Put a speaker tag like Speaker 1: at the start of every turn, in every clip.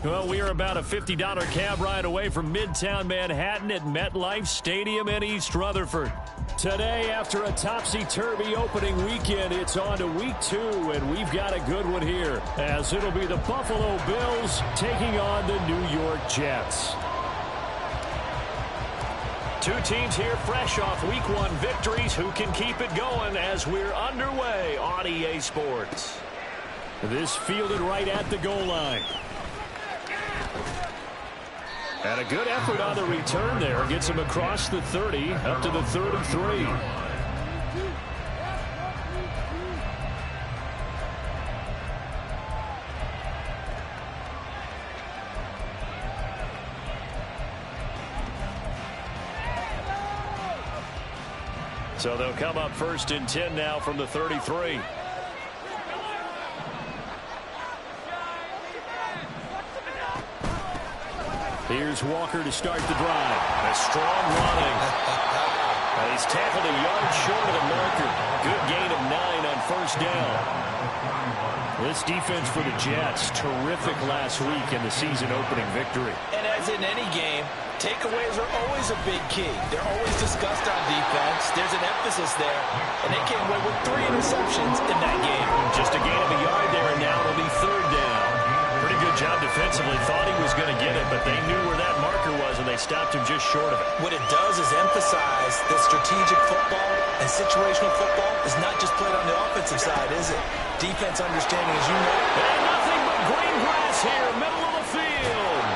Speaker 1: Well, we are about a $50 cab ride away from Midtown Manhattan at MetLife Stadium in East Rutherford. Today, after a topsy-turvy opening weekend, it's on to week 2, and we've got a good one here, as it'll be the Buffalo Bills taking on the New York Jets. Two teams here fresh off Week 1 victories. Who can keep it going as we're underway on EA Sports? This fielded right at the goal line. And a good effort on the return there. Gets him across the 30, up to the 33. So they'll come up 1st and 10 now from the 33. Here's Walker to start the drive. A strong running. And he's tackled a yard short of the marker. Good gain of 9 on 1st down. This defense for the Jets, terrific last week in the season-opening victory.
Speaker 2: And as in any game, takeaways are always a big key. They're always discussed on defense. There's an emphasis there. And they came away with 3 interceptions in that game.
Speaker 1: Just a gain of a yard there, and now it'll be 3rd down. Pretty good job defensively. Thought he was going to get it, but they knew where that marker was, and they stopped him just short of it.
Speaker 2: What it does is emphasize that strategic football and situational football is not just played on the offensive side, is it? Defense understanding, as you know.
Speaker 1: And nothing but green grass here, middle of the field.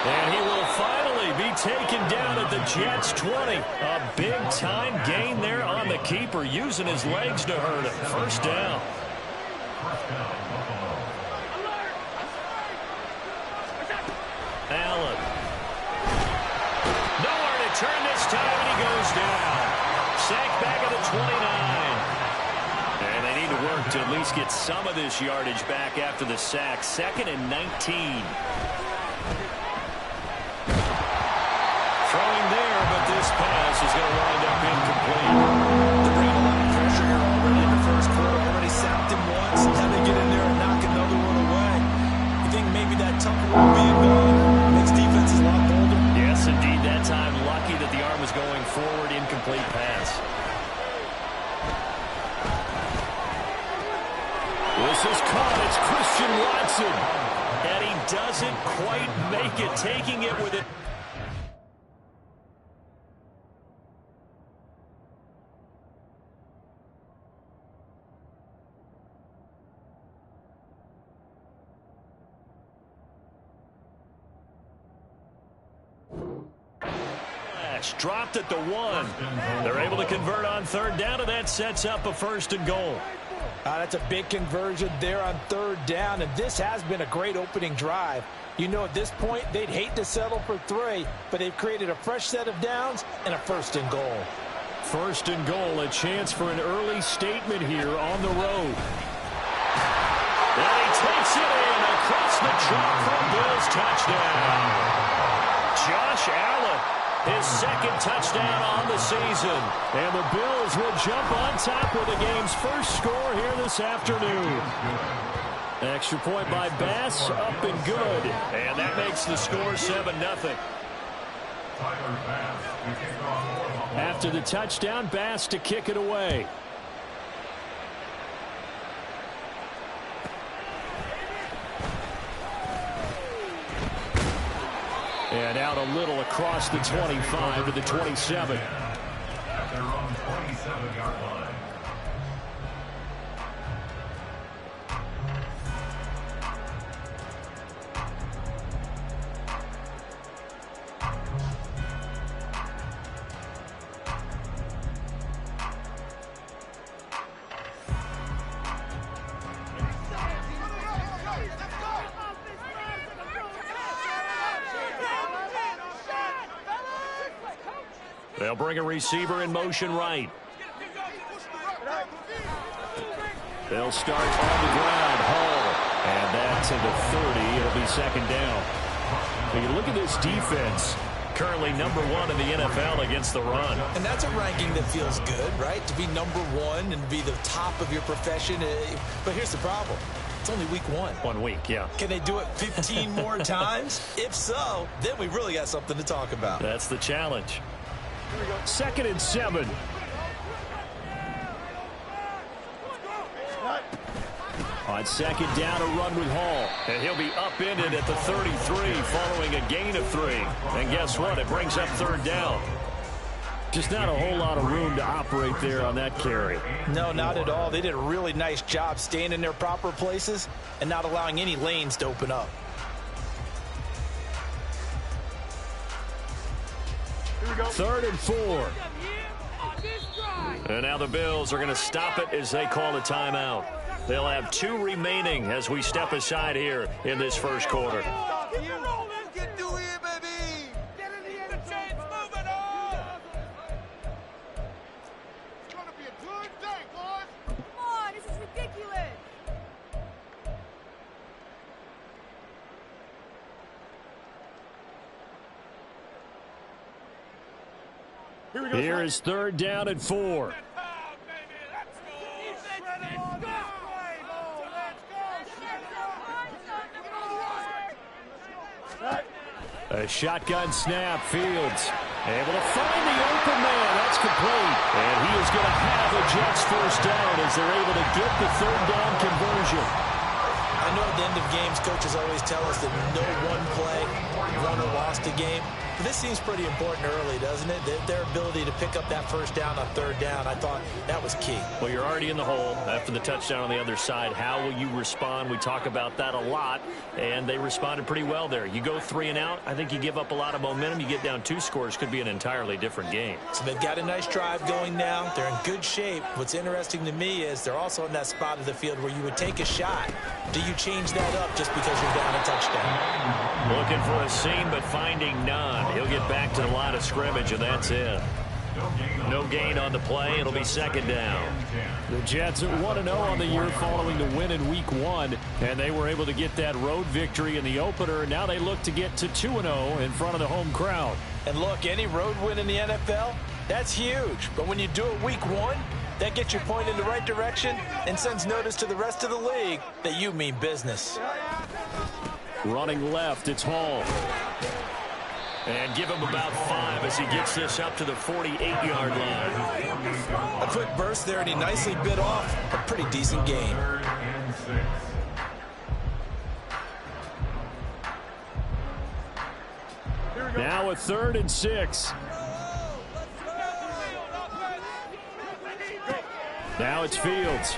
Speaker 1: And he will finally be taken down at the Jets' 20. A big-time gain there on the keeper, using his legs to hurt him. 1st down. Allen. Nowhere to turn this time, and he goes down. Sacked back at the 29. And they need to work to at least get some of this yardage back after the sack. 2nd and 19. Throwing there, but this pass is going to wind up incomplete.
Speaker 2: They're bringing a lot of pressure here already in the 1st quarter. Already sacked him once. Now they get in there and knock another one away. You think maybe that tougher one being gone makes defenses a lot bolder?
Speaker 1: Yes, indeed. That time, lucky that the arm was going forward. Incomplete pass. This is caught. It's Christian Watson. And he doesn't quite make it, taking it with it. Dropped at the 1. They're able to convert on 3rd down, and that sets up a 1st and goal.
Speaker 2: That's a big conversion there on 3rd down, and this has been a great opening drive. You know, at this point, they'd hate to settle for 3, but they've created a fresh set of downs and a 1st and goal.
Speaker 1: 1st and goal, a chance for an early statement here on the road. And he takes it in across the chalk for a Bills touchdown. Josh Allen. His 2nd touchdown on the season. And the Bills will jump on top with the game's 1st score here this afternoon. Extra point by Bass, up and good. And that makes the score 7-0. After the touchdown, Bass to kick it away. And out a little across the 25 to the 27.
Speaker 3: At their own 27-yard line.
Speaker 1: They'll bring a receiver in motion right. They'll start on the ground. Hall. And that to the 30. It'll be 2nd down. When you look at this defense, currently number 1 in the NFL against the run.
Speaker 2: And that's a ranking that feels good, right? To be number 1 and be the top of your profession. But here's the problem. It's only week 1.
Speaker 1: 1 week, yeah.
Speaker 2: Can they do it 15 more times? If so, then we really got something to talk about.
Speaker 1: That's the challenge. 2nd and 7. On 2nd down, a run with Hall. And he'll be upended at the 33 following a gain of 3. And guess what? It brings up 3rd down. Just not a whole lot of room to operate there on that carry.
Speaker 2: No, not at all. They did a really nice job staying in their proper places and not allowing any lanes to open up.
Speaker 1: 3rd and 4. And now the Bills are going to stop it as they call a timeout. They'll have 2 remaining as we step aside here in this first quarter. Here is 3rd down and 4. A shotgun snap. Fields able to find the open man. That's complete. And he is going to have a Jets first down as they're able to get the 3rd down conversion.
Speaker 2: I know at the end of games, coaches always tell us that no one play won or lost a game. But this seems pretty important early, doesn't it? Their ability to pick up that first down on 3rd down, I thought that was key.
Speaker 1: Well, you're already in the hole after the touchdown on the other side. How will you respond? We talk about that a lot, and they responded pretty well there. You go 3 and out, I think you give up a lot of momentum. You get down 2 scores, could be an entirely different game.
Speaker 2: So they've got a nice drive going now. They're in good shape. What's interesting to me is they're also in that spot of the field where you would take a shot. Do you change that up just because you're down a touchdown?
Speaker 1: Looking for a seam, but finding none. He'll get back to the line of scrimmage, and that's it. No gain on the play. It'll be 2nd down. The Jets at 1-0 on the year following the win in week 1, and they were able to get that road victory in the opener. Now they look to get to 2-0 in front of the home crowd.
Speaker 2: And look, any road win in the NFL, that's huge. But when you do it week 1, that gets you pointed in the right direction and sends notice to the rest of the league that you mean business.
Speaker 1: Running left, it's Hall. And give him about 5 as he gets this up to the 48-yard line.
Speaker 2: A quick burst there, and he nicely bit off a pretty decent gain.
Speaker 1: Now a 3rd and 6. Now it's Fields.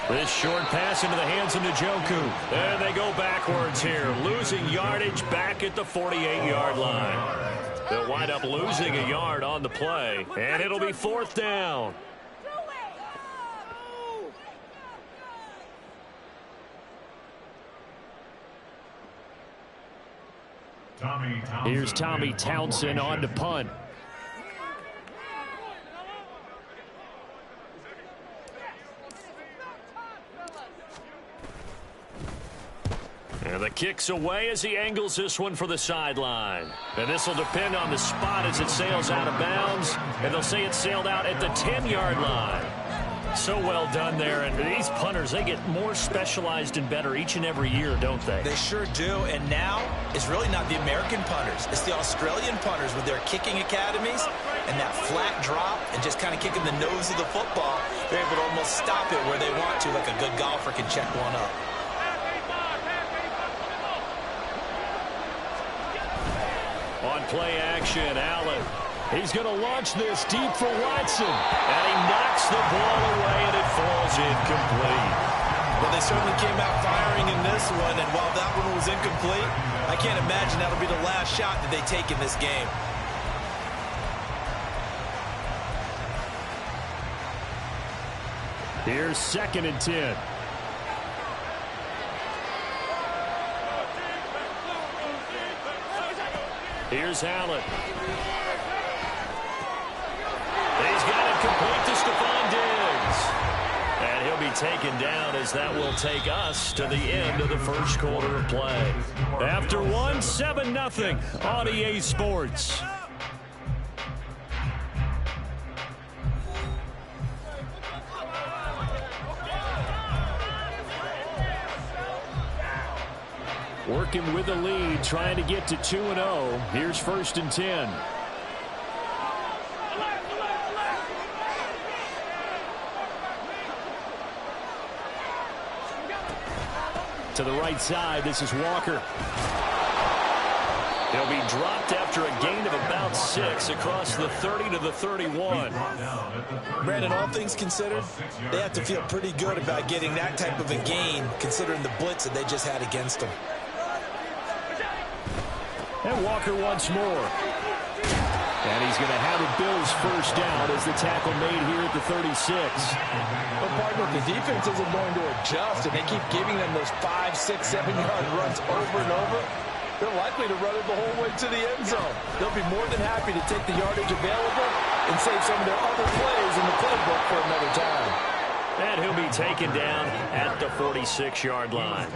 Speaker 1: This short pass into the hands of Njoku. And they go backwards here, losing yardage back at the 48-yard line. They'll wind up losing a yard on the play, and it'll be 4th down. Here's Tommy Townsend on to punt. And the kick's away as he angles this one for the sideline. And this will depend on the spot as it sails out of bounds. And they'll say it sailed out at the 10-yard line. So well done there. And these punters, they get more specialized and better each and every year, don't they?
Speaker 2: They sure do. And now it's really not the American punters. It's the Australian punters with their kicking academies and that flat drop and just kind of kicking the nose of the football. They're able to almost stop it where they want to, like a good golfer can check one up.
Speaker 1: On play action, Allen. He's going to launch this deep for Watson. And he knocks the ball away, and it falls incomplete.
Speaker 2: Well, they certainly came out firing in this one, and while that one was incomplete, I can't imagine that'll be the last shot that they take in this game.
Speaker 1: Here's 2nd and 10. Here's Allen. He's got it complete to Stephon Diggs. And he'll be taken down as that will take us to the end of the first quarter of play. After one, 7-0 on EA Sports. second with the lead, trying to get to 2-0. Here's 1st and 10. To the right side, this is Walker. He'll be dropped after a gain of about 6 across the 30 to the 31.
Speaker 2: Brandon, all things considered, they have to feel pretty good about getting that type of a gain, considering the blitz that they just had against them.
Speaker 1: And Walker once more. And he's going to have a Bills first down as the tackle made here at the 36.
Speaker 2: But, partner, the defense isn't going to adjust, and they keep giving them those 5, 6, 7-yard runs over and over. They're likely to run it the whole way to the end zone. They'll be more than happy to take the yardage available and save some of their other plays in the playbook for another time.
Speaker 1: And he'll be taken down at the 46-yard line.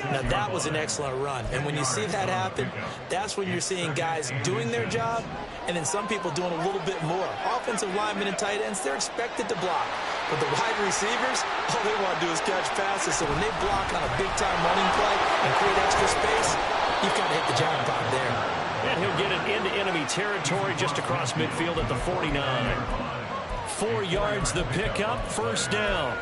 Speaker 2: Now, that was an excellent run. And when you see that happen, that's when you're seeing guys doing their job and then some people doing a little bit more. Offensive linemen and tight ends, they're expected to block. But the wide receivers, all they want to do is catch passes. So when they block on a big-time running play and create extra space, you've got to hit the jackpot there.
Speaker 1: And he'll get it into enemy territory just across midfield at the 49. 4 yards the pickup, first down.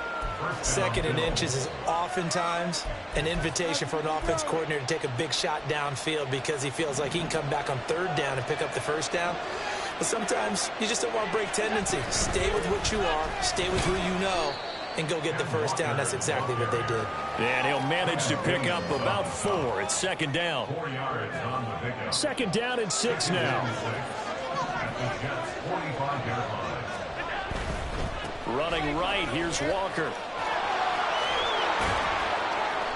Speaker 2: 2nd and inches is oftentimes an invitation for an offense coordinator to take a big shot downfield because he feels like he can come back on 3rd down and pick up the first down. But sometimes you just don't want to break tendency. Stay with what you are, stay with who you know, and go get the first down. That's exactly what they did.
Speaker 1: And he'll manage to pick up about 4. It's 2nd down. 2nd down and 6 now. Running right, here's Walker.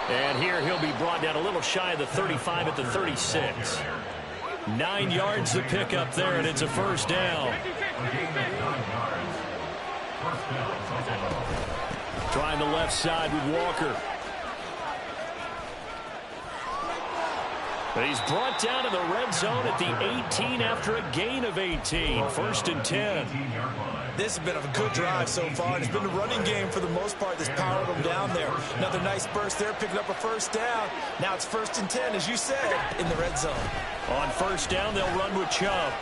Speaker 1: And here he'll be brought down a little shy of the 35 at the 36. 9 yards the pickup there, and it's a first down. Trying the left side with Walker. But he's brought down to the red zone at the 18 after a gain of 18. 1st and 10.
Speaker 2: This has been a good drive so far. It's been a running game for the most part that's powered them down there. Another nice burst there, picking up a first down. Now it's 1st and 10, as you said, in the red zone.
Speaker 1: On first down, they'll run with Chubb.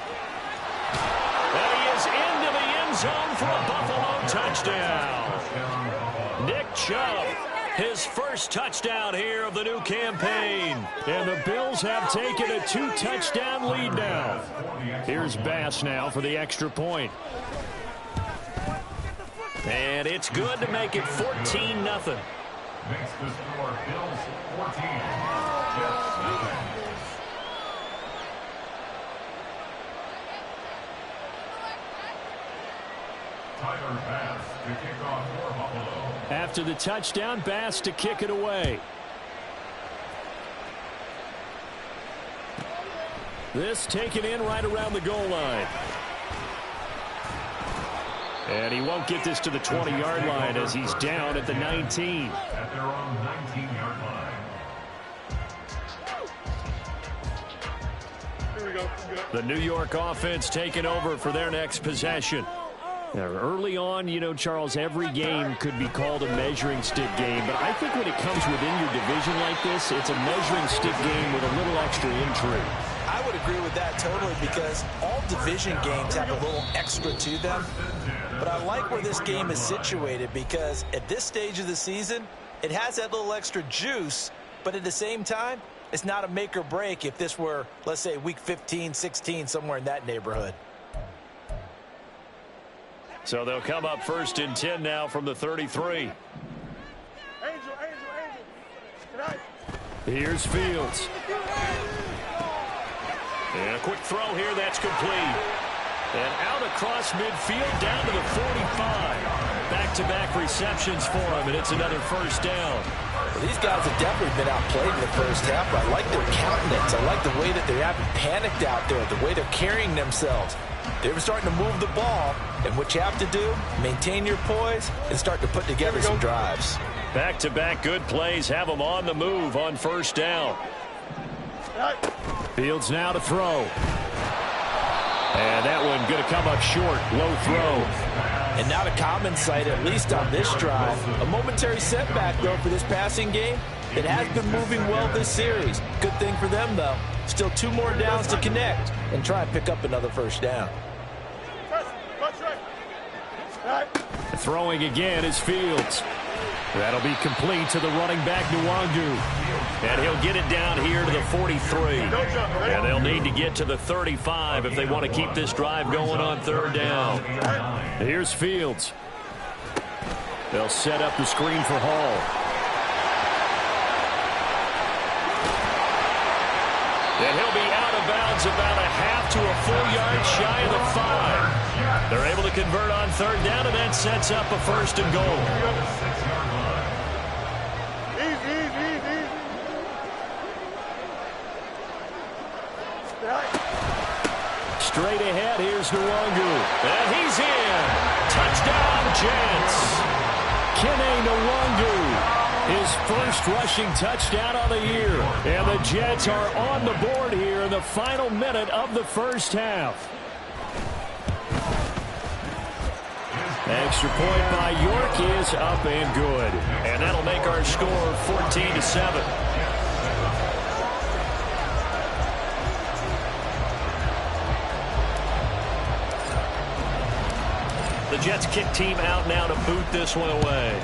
Speaker 1: And he is into the end zone for a Buffalo touchdown. Nick Chubb, his first touchdown here of the new campaign. And the Bills have taken a 2-touchdown lead now. Here's Bass now for the extra point. And it's good to make it 14-0.
Speaker 3: Makes the score Bills 14, Jets 7. Tyler Bass to kick off for Buffalo.
Speaker 1: After the touchdown, Bass to kick it away. This taken in right around the goal line. And he won't get this to the 20-yard line as he's down at the 19.
Speaker 3: At their own 19-yard line.
Speaker 4: Here we go.
Speaker 1: The New York offense taking over for their next possession. Now, early on, you know, Charles, every game could be called a measuring stick game. But I think when it comes within your division like this, it's a measuring stick game with a little extra intrigue.
Speaker 2: I would agree with that totally because all division games have a little extra to them. But I like where this game is situated because at this stage of the season, it has that little extra juice. But at the same time, it's not a make or break if this were, let's say, week 15, 16, somewhere in that neighborhood.
Speaker 1: So they'll come up 1st and 10 now from the 33. Here's Fields. And a quick throw here, that's complete. And out across midfield, down to the 45. Back-to-back receptions for him, and it's another first down.
Speaker 2: Well, these guys have definitely been outplayed in the first half, but I like their countenance. I like the way that they haven't panicked out there, the way they're carrying themselves. They're starting to move the ball, and what you have to do, maintain your poise and start to put together some drives.
Speaker 1: Back-to-back good plays have them on the move on first down. Fields now to throw. And that one going to come up short. Low throw.
Speaker 2: And not a common sight, at least on this drive. A momentary setback, though, for this passing game. It has been moving well this series. Good thing for them, though. Still 2 more downs to connect and try and pick up another first down.
Speaker 1: Throwing again is Fields. That'll be complete to the running back, Nwangu. And he'll get it down here to the 43. And they'll need to get to the 35 if they want to keep this drive going on 3rd down. Here's Fields. They'll set up the screen for Hall. And he'll be out of bounds about a half to a full yard shy of the 5. They're able to convert on 3rd down, and that sets up a 1st and goal. Straight ahead, here's Nwangu. And he's in. Touchdown, Jets. Kene Nwangu, his first rushing touchdown on the year. And the Jets are on the board here in the final minute of the first half. Extra point by York is up and good. And that'll make our score 14-7. The Jets kick team out now to boot this one away.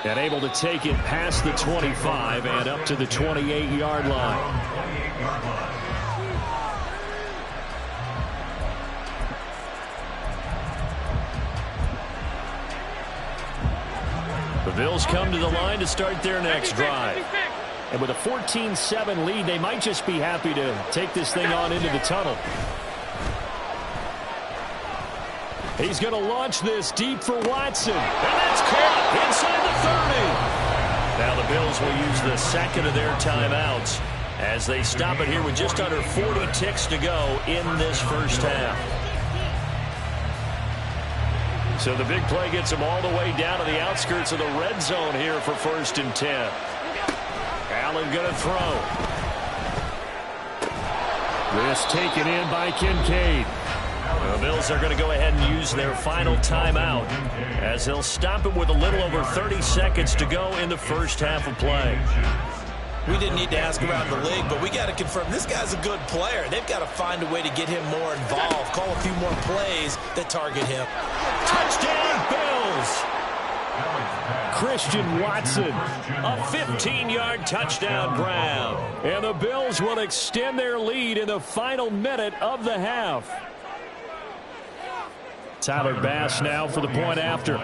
Speaker 1: And able to take it past the 25 and up to the 28-yard line. The Bills come to the line to start their next drive. And with a 14-7 lead, they might just be happy to take this thing on into the tunnel. He's going to launch this deep for Watson. And that's caught inside the 30. Now the Bills will use the second of their timeouts as they stop it here with just under 40 ticks to go in this first half. So the big play gets them all the way down to the outskirts of the red zone here for 1st and 10. Allen going to throw. This taken in by Kincaid. The Bills are going to go ahead and use their final timeout as they'll stop it with a little over 30 seconds to go in the first half of play.
Speaker 2: We didn't need to ask around the league, but we got to confirm this guy's a good player. They've got to find a way to get him more involved, call a few more plays that target him.
Speaker 1: Touchdown, Bills! Christian Watson, a 15-yard touchdown grab. And the Bills will extend their lead in the final minute of the half. Tyler Bass now for the point after.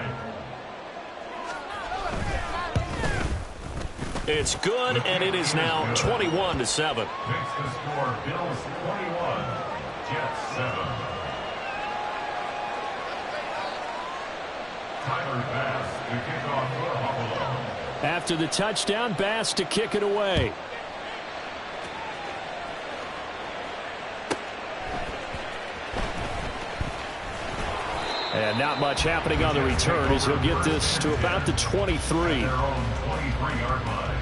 Speaker 1: It's good, and it is now 21-7.
Speaker 3: Makes the score Bills 21, Jets 7. Tyler Bass to kick off for Buffalo.
Speaker 1: After the touchdown, Bass to kick it away. And not much happening on the return as he'll get this to about the 23.
Speaker 3: Their own 23-yard line.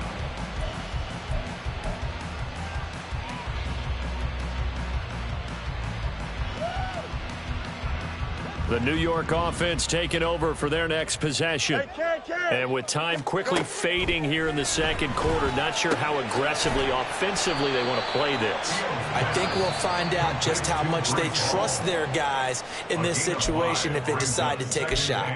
Speaker 1: The New York offense taking over for their next possession. And with time quickly fading here in the second quarter, not sure how aggressively, offensively they want to play this.
Speaker 2: I think we'll find out just how much they trust their guys in this situation if they decide to take a shot.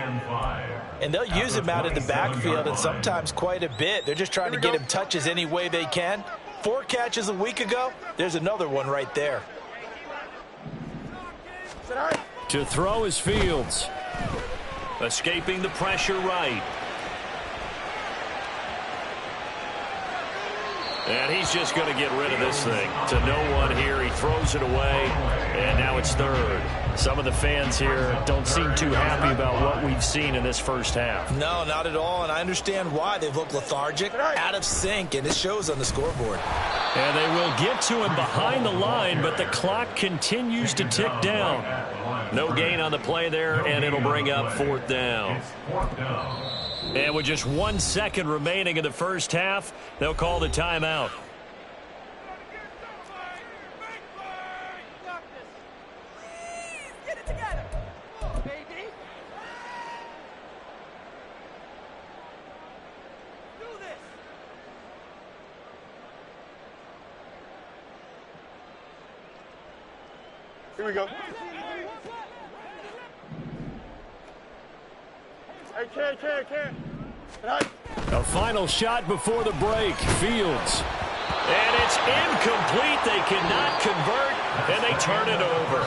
Speaker 2: And they'll use him out in the backfield and sometimes quite a bit. They're just trying to get him touches any way they can. 4 catches a week ago. There's another one right there.
Speaker 1: To throw is Fields. Escaping the pressure right. And he's just going to get rid of this thing. To no one here. He throws it away. And now it's 3rd. Some of the fans here don't seem too happy about what we've seen in this first half.
Speaker 2: No, not at all. And I understand why. They've looked lethargic, out of sync, and it shows on the scoreboard.
Speaker 1: And they will get to him behind the line, but the clock continues to tick down. No gain on the play there, and it'll bring up 4th down. And with just 1 second remaining in the first half, they'll call the timeout.
Speaker 4: Here we go. Hey, Ken.
Speaker 1: A final shot before the break. Fields. And it's incomplete. They cannot convert, and they turn it over.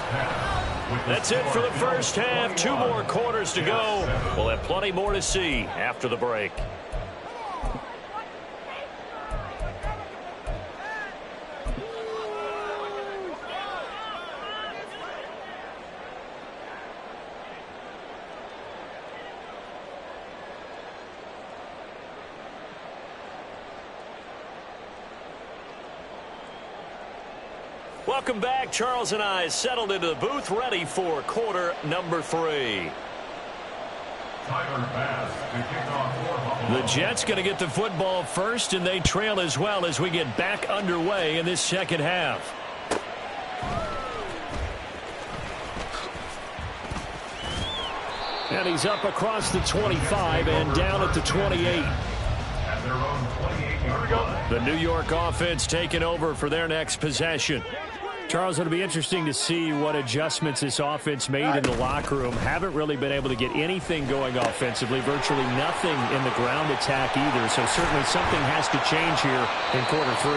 Speaker 1: That's it for the first half. 2 more quarters to go. We'll have plenty more to see after the break. Welcome back. Charles and I settled into the booth, ready for quarter number 3. The Jets going to get the football first, and they trail as well as we get back underway in this second half. And he's up across the 25 and down at the 28. The New York offense taking over for their next possession. Charles, it'll be interesting to see what adjustments this offense made in the locker room. Haven't really been able to get anything going offensively, virtually nothing in the ground attack either. So certainly something has to change here in quarter 3.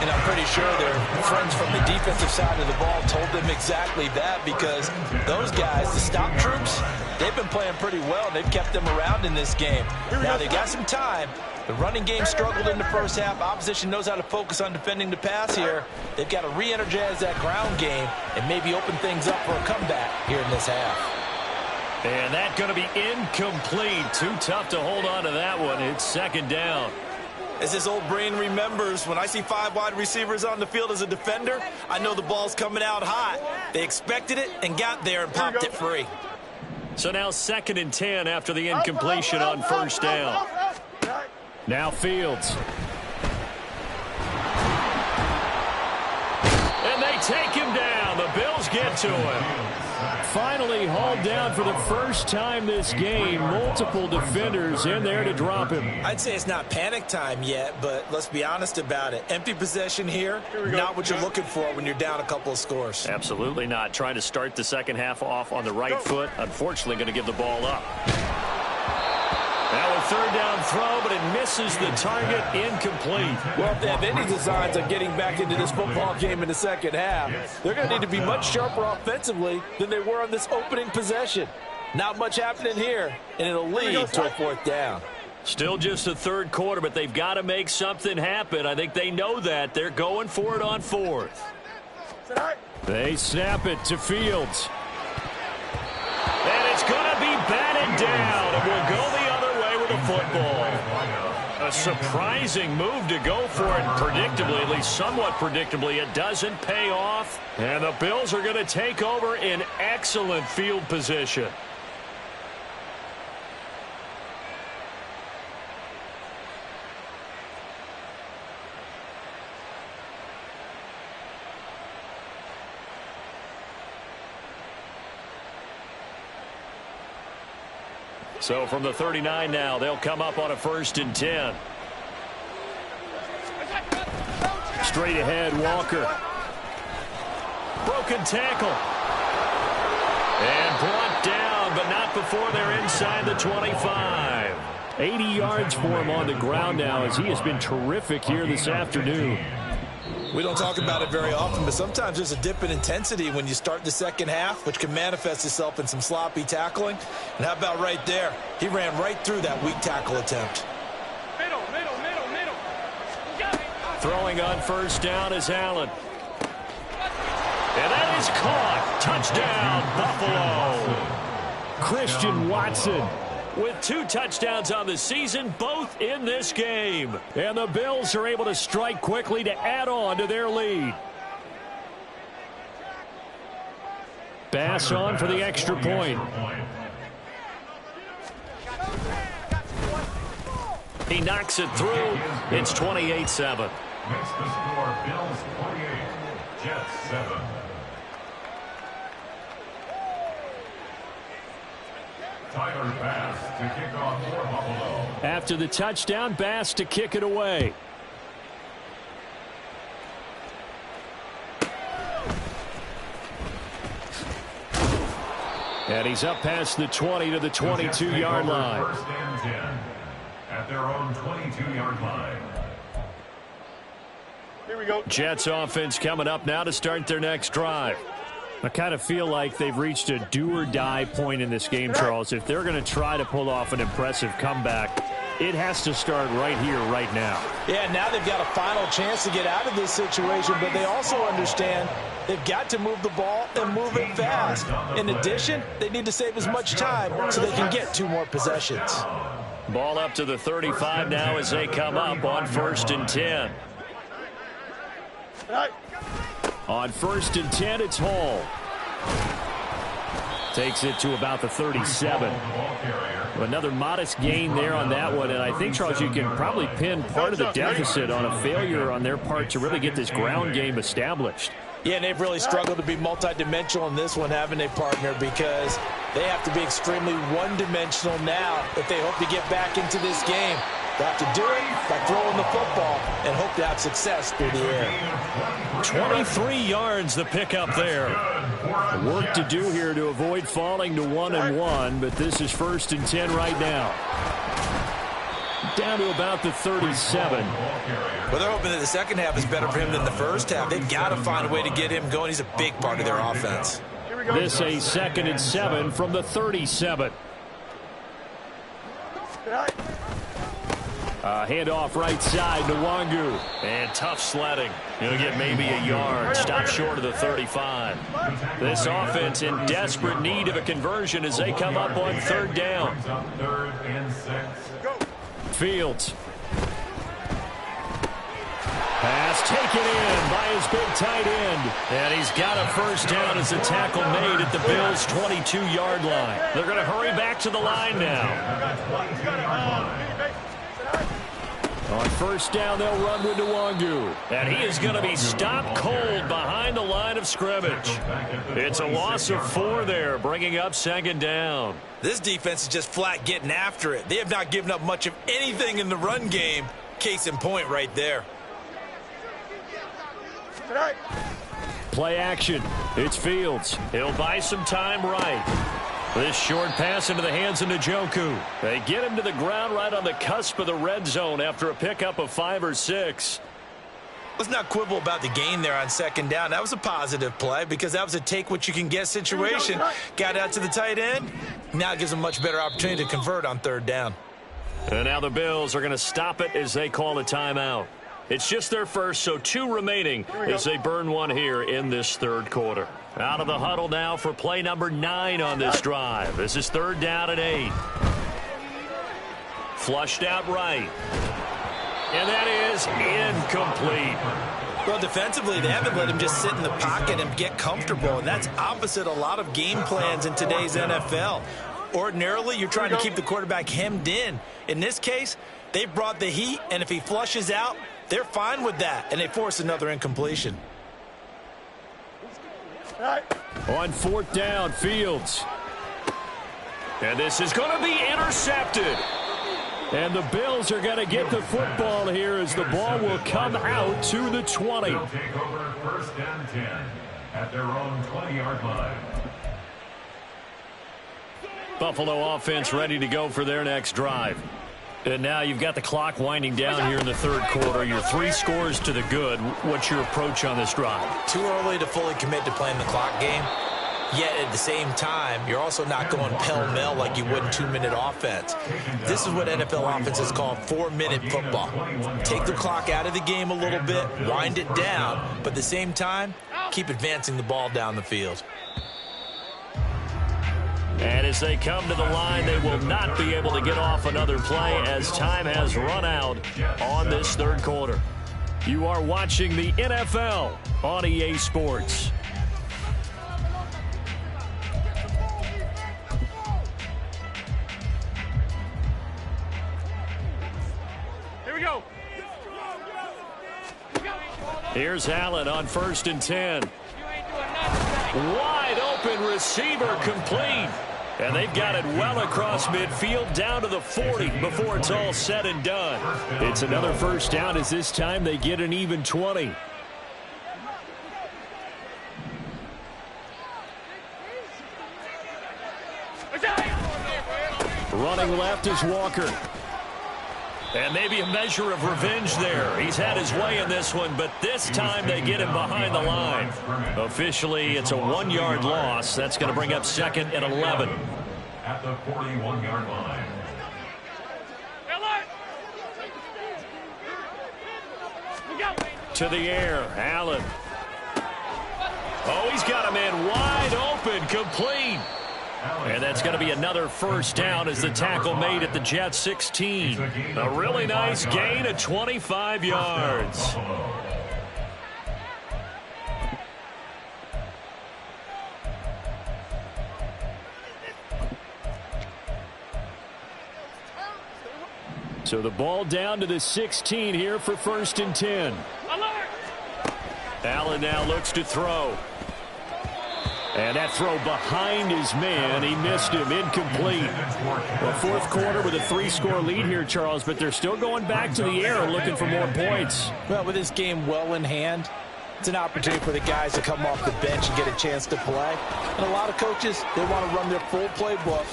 Speaker 2: And I'm pretty sure their friends from the defensive side of the ball told them exactly that, because those guys, the stop troops, they've been playing pretty well. They've kept them around in this game. Now they got some time. The running game struggled in the first half. Opposition knows how to focus on defending the pass here. They've got to re-energize that ground game and maybe open things up for a comeback here in this half.
Speaker 1: And that's going to be incomplete. Too tough to hold on to that one. It's second down.
Speaker 5: As his old brain remembers, when I see 5 wide receivers on the field as a defender, I know the ball's coming out hot. They expected it and got there and popped it free.
Speaker 1: So now 2nd and 10 after the incompletion on first down. Now Fields. And they take him down. The Bills get to him. Finally hauled down for the first time this game. Multiple defenders in there to drop him.
Speaker 5: I'd say it's not panic time yet, but let's be honest about it. Empty possession here, not what you're looking for when you're down a couple of scores.
Speaker 1: Absolutely not. Trying to start the second half off on the right foot. Unfortunately, going to give the ball up. Now a 3rd down throw, but it misses the target. Incomplete.
Speaker 2: Well, if they have any designs on getting back into this football game in the second half, they're going to need to be much sharper offensively than they were on this opening possession. Not much happening here, and it'll lead to a 4th down.
Speaker 1: Still just the 3rd quarter, but they've got to make something happen. I think they know that. They're going for it on 4th. They snap it to Fields. And it's going to be batted down. It will go the other way with the football. A surprising move to go for it predictably, at least somewhat predictably. It doesn't pay off. And the Bills are going to take over in excellent field position. So from the 39 now, they'll come up on a 1st and 10. Straight ahead, Walker. Broken tackle. And brought down, but not before they're inside the 25. 80 yards for him on the ground now, as he has been terrific here this afternoon.
Speaker 5: We don't talk about it very often, but sometimes there's a dip in intensity when you start the second half, which can manifest itself in some sloppy tackling. And how about right there? He ran right through that weak tackle attempt.
Speaker 4: Middle.
Speaker 1: Throwing on 1st down is Allen. And that is caught. Touchdown, Buffalo. Christian Watson with 2 touchdowns on the season, both in this game. And the Bills are able to strike quickly to add on to their lead. Bass on for the extra point. He knocks it through. It's 28-7.
Speaker 3: Makes the score Bills 28, Jets 7. Tyler Bass to kick off for Buffalo.
Speaker 1: After the touchdown, Bass to kick it away. And he's up past the 20 to the 22-yard line.
Speaker 3: First and 10 at their own 22-yard line.
Speaker 4: Here we go.
Speaker 1: Jets offense coming up now to start their next drive. I kind of feel like they've reached a do-or-die point in this game, Charles. If they're going to try to pull off an impressive comeback, it has to start right here, right now.
Speaker 2: Yeah, now they've got a final chance to get out of this situation, but they also understand they've got to move the ball and move it fast. In addition, they need to save as much time so they can get 2 more possessions.
Speaker 1: Ball up to the 35 now as they come up on 1st and 10. On 1st and 10, it's Hall. Takes it to about the 37. Another modest gain there on that one, and I think, Charles, you can probably pin part of the deficit on a failure on their part to really get this ground game established.
Speaker 2: Yeah, and they've really struggled to be multidimensional in this one, haven't they, partner? Because they have to be extremely one-dimensional now if they hope to get back into this game. They have to do it by throwing the football and hope to have success through the air.
Speaker 1: 23 yards the pickup there. Work to do here to avoid falling to 1-1, but this is 1st and 10 right now. Down to about the 37.
Speaker 5: Well, they're hoping that the second half is better for him than the first half. They've got to find a way to get him going. He's a big part of their offense.
Speaker 1: This a 2nd and 7 from the 37. Handoff right side to Wangu. And tough sledding. He'll get maybe a yard. Stop short of the 35. This offense in desperate need of a conversion as they come up on 3rd down.
Speaker 3: Third and 6.
Speaker 1: Fields. Pass taken in by his big tight end. And he's got a 1st down as a tackle made at the Bills' 22-yard line. They're going to hurry back to the line now. On 1st down, they'll run with Nwangu. And he is going to be stopped cold behind the line of scrimmage. It's a loss of 4 there, bringing up 2nd down.
Speaker 5: This defense is just flat getting after it. They have not given up much of anything in the run game. Case in point right there.
Speaker 1: Play action. It's Fields. He'll buy some time right. This short pass into the hands of Njoku. They get him to the ground right on the cusp of the red zone after a pickup of 5 or 6.
Speaker 5: Let's not quibble about the gain there on 2nd down. That was a positive play because that was a take-what-you-can-get situation. Got out to the tight end. Now it gives them a much better opportunity to convert on 3rd down.
Speaker 1: And now the Bills are going to stop it as they call a timeout. It's just their first, so 2 remaining as they burn 1 here in this 3rd quarter. Out of the huddle now for play number 9 on this drive. This is 3rd down and 8. Flushed out right. And that is incomplete.
Speaker 5: Well, defensively, they haven't let him just sit in the pocket and get comfortable, and that's opposite a lot of game plans in today's NFL. Ordinarily, you're trying to keep the quarterback hemmed in. In this case, they brought the heat, and if he flushes out, they're fine with that, and they force another incompletion.
Speaker 1: On 4th down, Fields. And this is going to be intercepted. And the Bills are going to get the football here as the ball will come out to the 20.
Speaker 3: They'll take over 1st and 10 at their own 20-yard line.
Speaker 1: Buffalo offense ready to go for their next drive. And now you've got the clock winding down here in the 3rd quarter. You're 3 scores to the good. What's your approach on this drive?
Speaker 5: Too early to fully commit to playing the clock game. Yet at the same time, you're also not going pell-mell like you would in 2-minute offense. This is what NFL offenses call 4-minute football. Take the clock out of the game a little bit, wind it down, but at the same time, keep advancing the ball down the field.
Speaker 1: And as they come to the line, they will not be able to get off another play as time has run out on this 3rd quarter. You are watching the NFL on EA Sports.
Speaker 4: Here we go.
Speaker 1: Here's Allen on 1st and 10. Wide open receiver complete. And they've got it well across midfield down to the 40 before it's all said and done. It's another 1st down as this time they get an even 20. Running left is Walker. And maybe a measure of revenge there. He's had his way in this one, but this time they get him behind the line. Officially, it's a 1-yard loss. That's going to bring up 2nd and 11.
Speaker 3: At the 41-yard line.
Speaker 1: To the air, Allen. Oh, he's got him in wide open, complete. And that's going to be another first down as the tackle made at the Jets 16. A really nice gain of 25 yards. So the ball down to the 16 here for 1st and 10. Allen now looks to throw. And that throw behind his man. He missed him. Incomplete. The 4th quarter with a 3-score lead here, Charles, but they're still going back to the air and looking for more points.
Speaker 2: Well, with this game well in hand, it's an opportunity for the guys to come off the bench and get a chance to play. And a lot of coaches, they want to run their full playbook.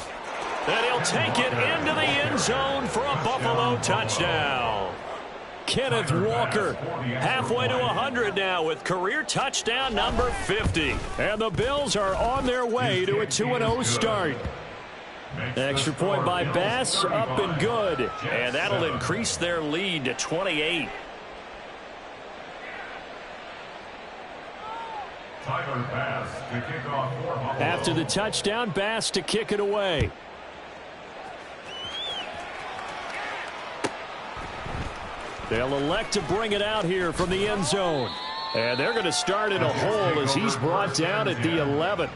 Speaker 1: And he'll take it into the end zone for a Buffalo touchdown. Kenneth Walker halfway to 100 now with career touchdown number 50. And the Bills are on their way to a 2-0 start. Extra point by Bass, up and good. And that'll increase their lead to 28. After the touchdown, Bass to kick it away. They'll elect to bring it out here from the end zone. And they're going to start in a hole as he's brought down at the 11.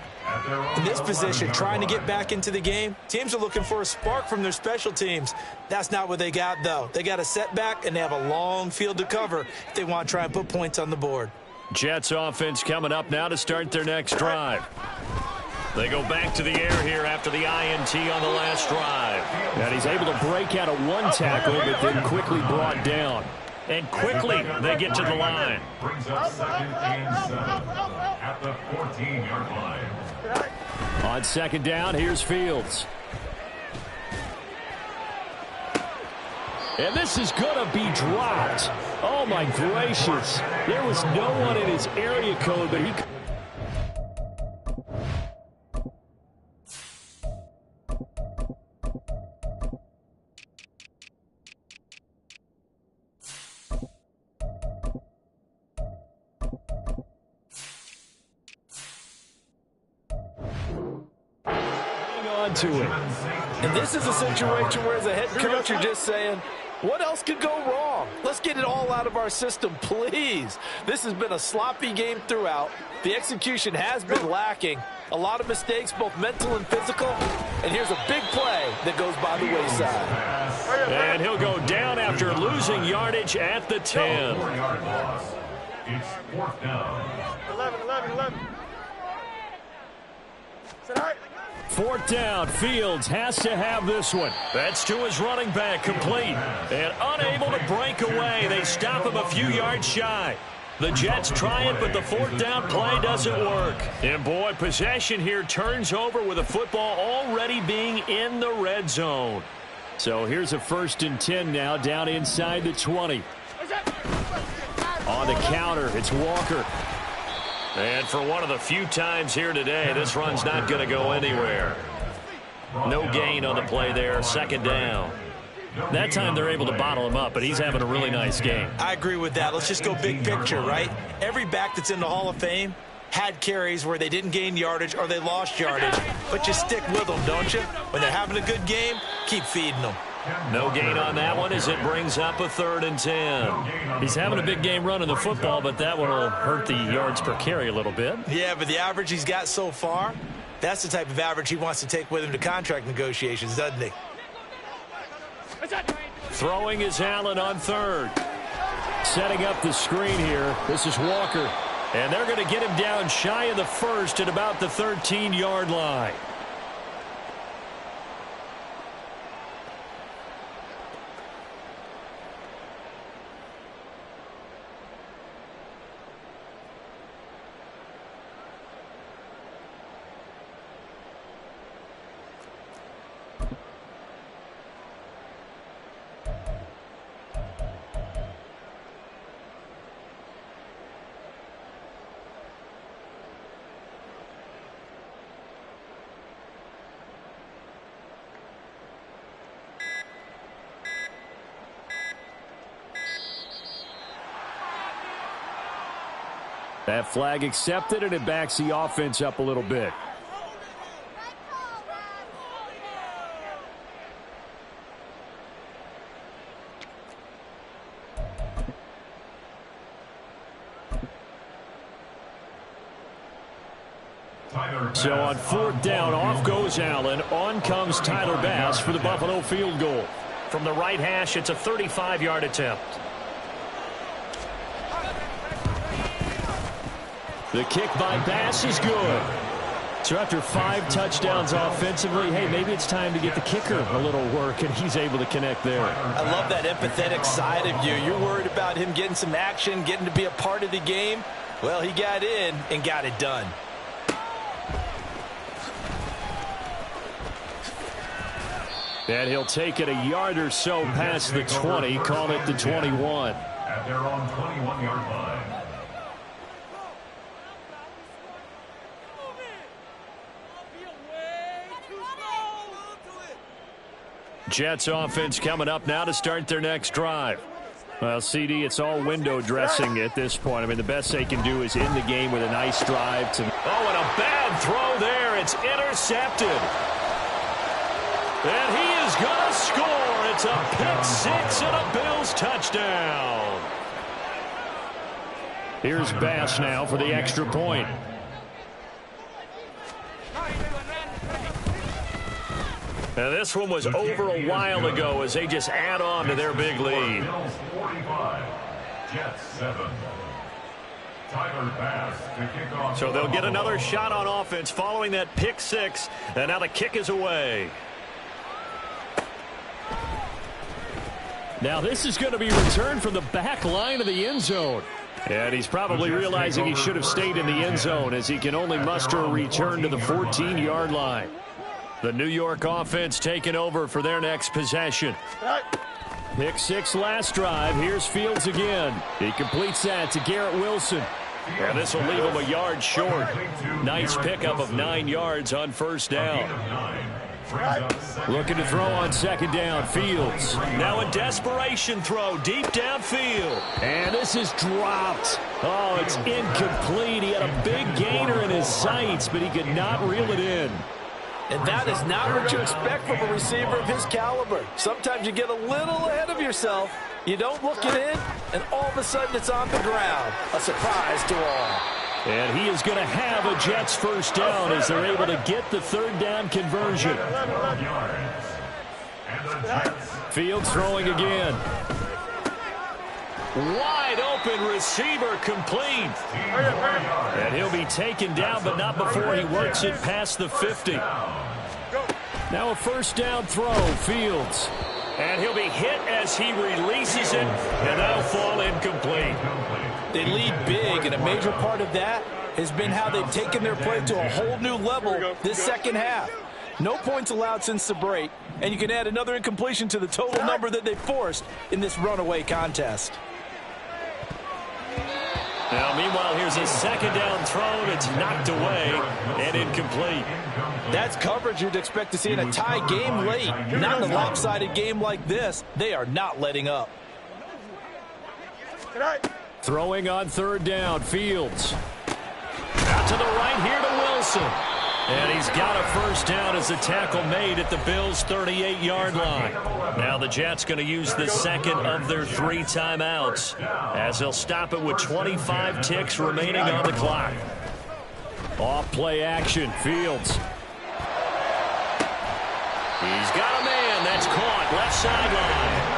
Speaker 2: In this position, trying to get back into the game, teams are looking for a spark from their special teams. That's not what they got, though. They got a setback, and they have a long field to cover if they want to try and put points on the board.
Speaker 1: Jets offense coming up now to start their next drive. They go back to the air here after the INT on the last drive.
Speaker 2: And he's able to break out of one tackle, but then quickly brought down.
Speaker 1: And quickly they get to the line.
Speaker 3: Brings up 2nd and 7 at the 14-yard line.
Speaker 1: On 2nd down, here's Fields. And this is going to be dropped. Oh, my gracious. There was no one in his area code, but he...
Speaker 2: to it. And this is a situation where as a head coach you're just saying, what else could go wrong? Let's get it all out of our system, please. This has been a sloppy game throughout. The execution has been lacking. A lot of mistakes, both mental and physical. And here's a big play that goes by the wayside.
Speaker 1: And he'll go down after losing yardage at the 10.
Speaker 3: 4-yard loss. It's 4th down.
Speaker 4: 11. Is that all right?
Speaker 1: 4th down, Fields has to have this one. That's to his running back, complete. And unable to break away. They stop him a few yards shy. The Jets try it, but the 4th down play doesn't work. And boy, possession here turns over with the football already being in the red zone. So here's a 1st and 10 now down inside the 20. On the counter, it's Walker. And for one of the few times here today, this run's not going to go anywhere. No gain on the play there, 2nd down. That time they're able to bottle him up, but he's having a really nice game.
Speaker 2: I agree with that. Let's just go big picture, right? Every back that's in the Hall of Fame had carries where they didn't gain yardage or they lost yardage, but you stick with them, don't you? When they're having a good game, keep feeding them.
Speaker 1: No gain on that one as it brings up a 3rd and 10. He's having a big game running the football, but that one will hurt the yards per carry a little bit.
Speaker 2: Yeah, but the average he's got so far, that's the type of average he wants to take with him to contract negotiations, doesn't he?
Speaker 1: Throwing is Allen on 3rd. Setting up the screen here. This is Walker. And they're going to get him down shy of the 1st at about the 13-yard line. That flag accepted, and it backs the offense up a little bit. So on 4th down, off goes Allen. On comes Tyler Bass for the Buffalo field goal.
Speaker 6: From the right hash, it's a 35-yard attempt.
Speaker 1: The kick by Bass is good. So after 5 touchdowns offensively, hey, maybe it's time to get the kicker a little work, and he's able to connect there.
Speaker 2: I love that empathetic side of you. You're worried about him getting some action, getting to be a part of the game. Well, he got in and got it done.
Speaker 1: And he'll take it a yard or so past the 20, call it the 21.
Speaker 3: At their own 21-yard line.
Speaker 1: Jets offense coming up now to start their next drive. Well, CD, it's all window dressing at this point. I mean, the best they can do is end the game with a nice drive. Oh, and a bad throw there. It's intercepted. And he is going to score. It's a pick-6 and a Bills touchdown. Here's Bass now for the extra point. Now this one was over a while ago as they just add on to their big lead.
Speaker 3: Bills 45, Jets 7. Tyler Bass to kick off.
Speaker 1: So they'll get another shot on offense following that pick-6, and now the kick is away. Now this is going to be returned from the back line of the end zone. And he's probably realizing he should have stayed in the end zone as he can only muster a return to the 14-yard line. The New York offense taking over for their next possession. Pick-6 last drive. Here's Fields again. He completes that to Garrett Wilson. And this will leave him a yard short. Nice pickup of 9 yards on first down. Looking to throw on second down. Fields. Now a desperation throw deep downfield. And this is dropped. Oh, it's incomplete. He had a big gainer in his sights, but he could not reel it in.
Speaker 2: And that is not what you expect from a receiver of his caliber. Sometimes you get a little ahead of yourself. You don't look it in, and all of a sudden it's on the ground. A surprise to all.
Speaker 1: And he is going to have a Jets first down as they're able to get the third down conversion. Fields throwing again. Wide open receiver complete. And he'll be taken down, but not before he works it past the 50. Now a first down throw, Fields. And he'll be hit as he releases it, and that'll fall incomplete.
Speaker 2: They lead big, and a major part of that has been how they've taken their play to a whole new level this second half. No points allowed since the break, and you can add another incompletion to the total number that they forced in this runaway contest.
Speaker 1: Now, meanwhile, here's a second down throw that's knocked away and incomplete.
Speaker 2: That's coverage you'd expect to see in a tie game late. Not in a lopsided game like this. They are not letting up.
Speaker 1: Throwing on third down, Fields. Out to the right here to Wilson. And he's got a first down as the tackle made at the Bills' 38-yard line. Now the Jets going to use the second of their 3 timeouts as they'll stop it with 25 ticks remaining on the clock. Off play action, Fields. He's got a man. That's caught. Left sideline.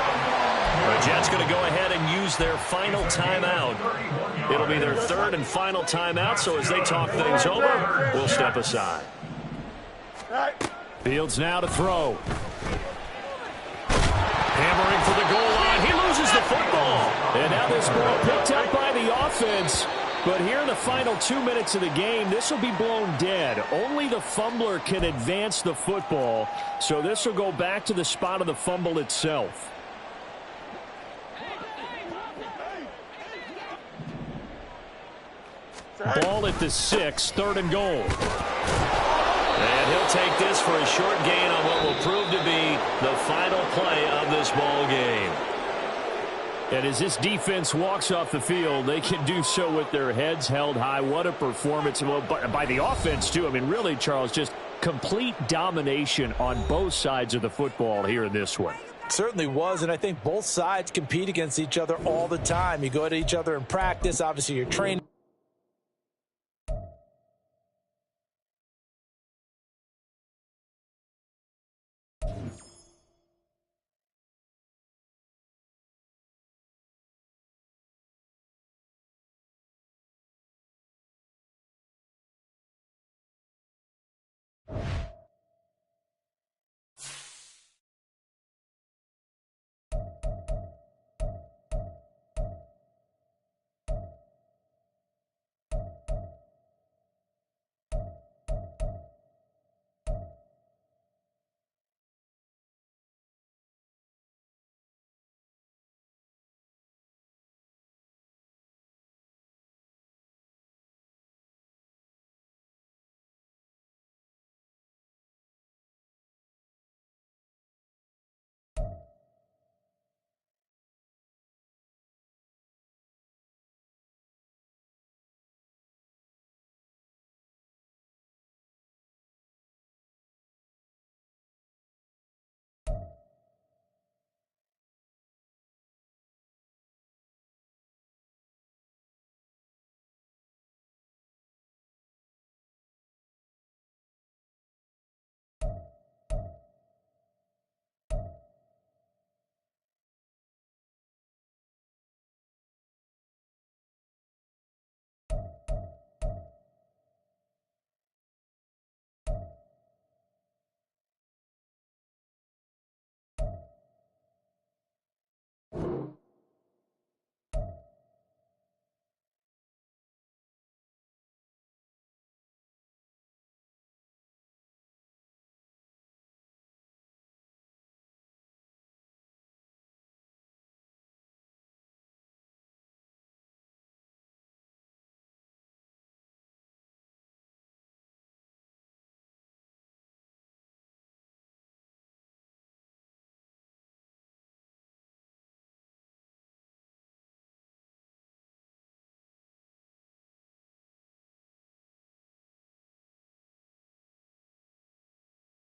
Speaker 1: The Jets going to go ahead and use their final timeout. It'll be their third and final timeout, so as they talk things over, we'll step aside. Fields now to throw. Hammering for the goal line. He loses the football. And now this ball picked up by the offense. But here in the final 2 minutes of the game, this will be blown dead. Only the fumbler can advance the football, so this will go back to the spot of the fumble itself. Ball at the 6, 3rd and goal. And he'll take this for a short gain on what will prove to be the final play of this ball game. And as this defense walks off the field, they can do so with their heads held high. What a performance by the offense, too. I mean, really, Charles, just complete domination on both sides of the football here in this one.
Speaker 2: Certainly was, and I think both sides compete against each other all the time. You go at each other in practice. Obviously, you're training.